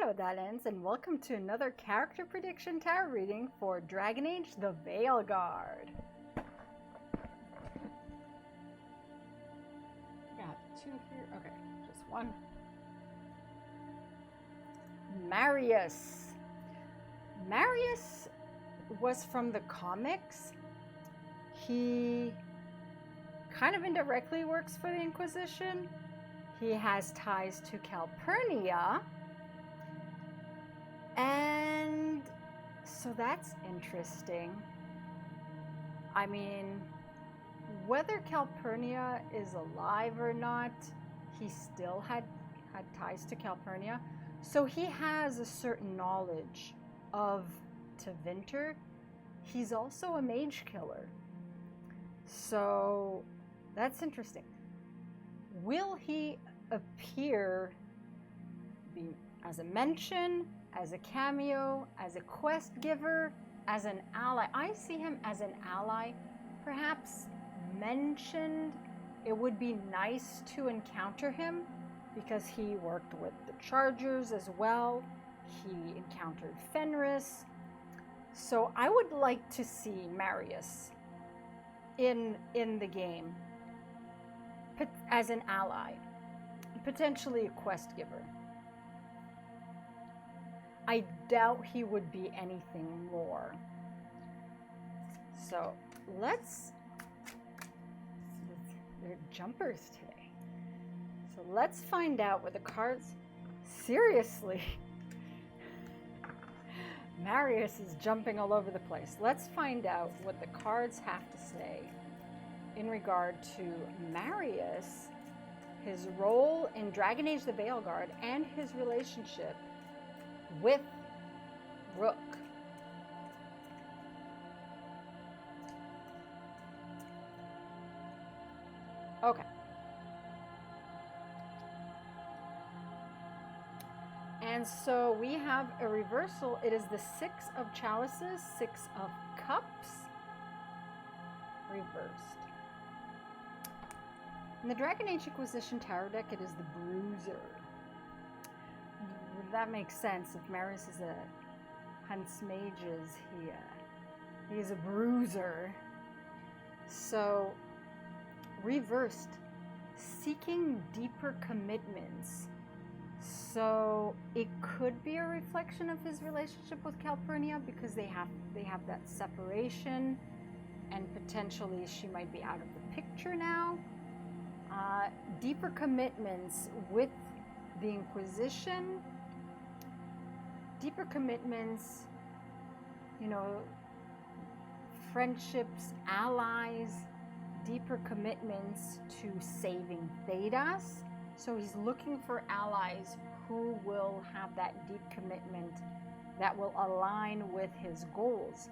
Hello Dalens, and welcome to another character prediction tarot reading for Dragon Age the Veilguard. Got two here. Okay, just one. Marius. Marius was from the comics. He kind of indirectly works for the Inquisition. He has ties to Calpernia. And so that's interesting. I mean, whether Calpernia is alive or not, he still had ties to Calpernia. So he has a certain knowledge of Tevinter. He's also a mage killer. So that's interesting. Will he appear as a mention, as a cameo, as a quest giver, as an ally? I see him as an ally, perhaps mentioned. It would be nice to encounter him because he worked with the Chargers as well. He encountered Fenris. So I would like to see Marius in the game as an ally, potentially a quest giver. I doubt he would be anything more. So they're jumpers today. So let's find out what the cards, seriously, Marius is jumping all over the place. Let's find out what the cards have to say in regard to Marius, his role in Dragon Age the Veilguard, and his relationship with Rook. Okay. And so we have a reversal. It is the Six of Chalices, Six of Cups, reversed. In the Dragon Age Inquisition Tarot deck, it is the Bruiser. That makes sense. If Marius is a Hunts Mages, he is a bruiser. So, reversed, seeking deeper commitments. So it could be a reflection of his relationship with Calpernia because they have that separation, and potentially she might be out of the picture now. Deeper commitments with the Inquisition. Deeper commitments, friendships, allies, deeper commitments to saving Thedas. So he's looking for allies who will have that deep commitment that will align with his goals.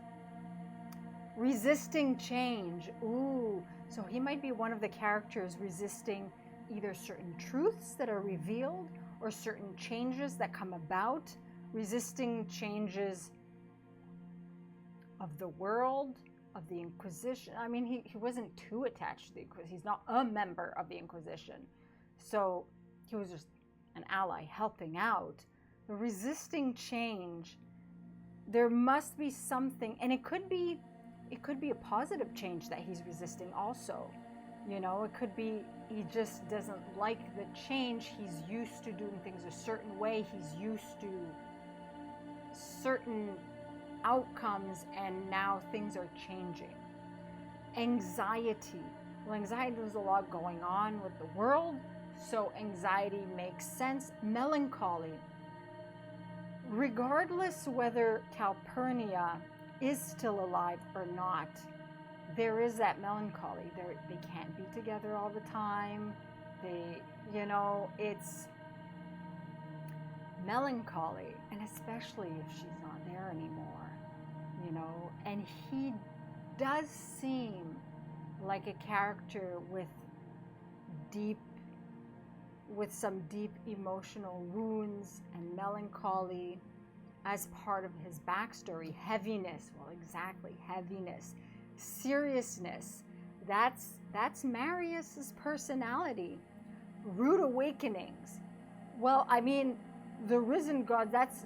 Resisting change. Ooh, so he might be one of the characters resisting either certain truths that are revealed or certain changes that come about. Resisting changes of the world, of the Inquisition. I mean, he wasn't too attached to the Inquisition. He's not a member of the Inquisition. So he was just an ally helping out. The resisting change, there must be something, and it could be a positive change that he's resisting also. It could be he just doesn't like the change. He's used to doing things a certain way. He's used to certain outcomes, and now things are changing. Anxiety. Well, anxiety, there's a lot going on with the world, so anxiety makes sense. Melancholy. Regardless whether Calpernia is still alive or not, there is that melancholy. They can't be together all the time. It's melancholy, and especially if she's not there anymore, and he does seem like a character with some deep emotional wounds and melancholy as part of his backstory. Heaviness, well, exactly, heaviness. Seriousness, that's Marius's personality. Rude awakenings. Well, I mean, the risen God, that's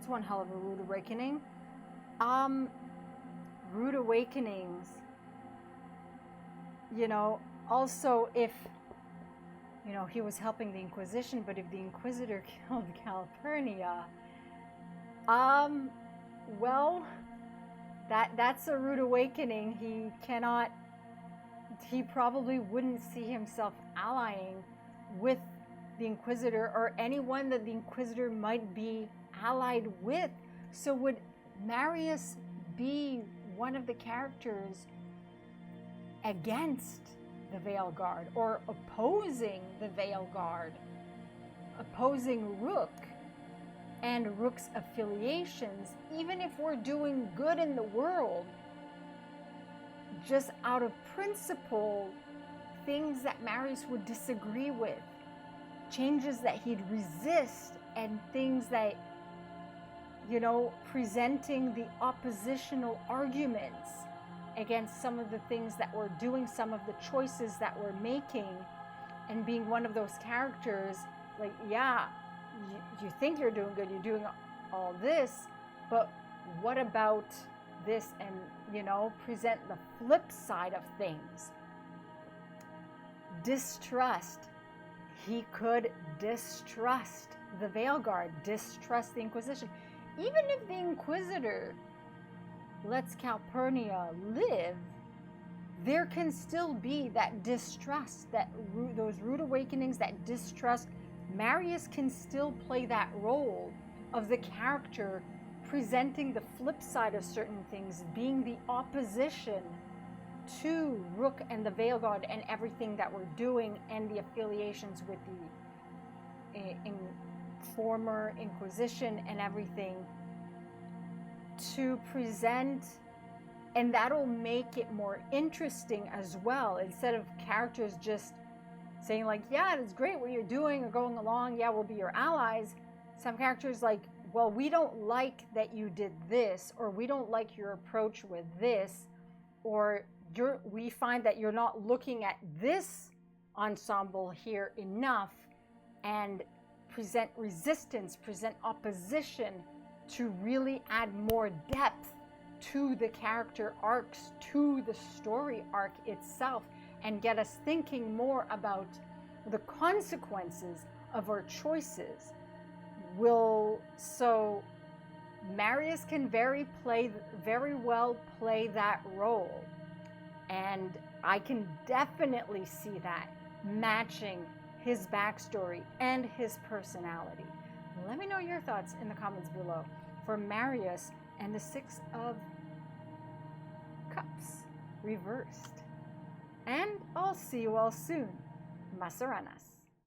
one hell of a rude awakening. Rude awakenings, you know, also if, you know, he was helping the Inquisition, but if the Inquisitor killed Calpernia, well, that's a rude awakening. He probably wouldn't see himself allying with the Inquisitor or anyone that the Inquisitor might be allied with. So would Marius be one of the characters against the Veilguard or opposing the Veilguard, opposing Rook and Rook's affiliations, even if we're doing good in the world, just out of principle, things that Marius would disagree with, changes that he'd resist, and things that, you know, presenting the oppositional arguments against some of the things that we're doing, some of the choices that we're making, and being one of those characters, like, yeah, you think you're doing good, you're doing all this, but what about this? And, you know, present the flip side of things. Distrust. He could distrust the Veilguard, distrust the Inquisition. Even if the Inquisitor lets Calpernia live, there can still be that distrust, those rude awakenings, that distrust. Marius can still play that role of the character presenting the flip side of certain things, being the opposition to Rook and the Veilguard and everything that we're doing, and the affiliations with the former Inquisition and everything, to present, and that'll make it more interesting as well. Instead of characters just saying like, yeah, it's great what you're doing or going along, yeah, we'll be your allies. Some characters like, well, we don't like that you did this, or we don't like your approach with this, or we find that you're not looking at this ensemble here enough, and present resistance, present opposition to really add more depth to the character arcs, to the story arc itself, and get us thinking more about the consequences of our choices. So Marius can very well play that role, and I can definitely see that matching his backstory and his personality. Let me know your thoughts in the comments below for Marius and the Six of Cups reversed. And I'll see you all soon. Masaranas.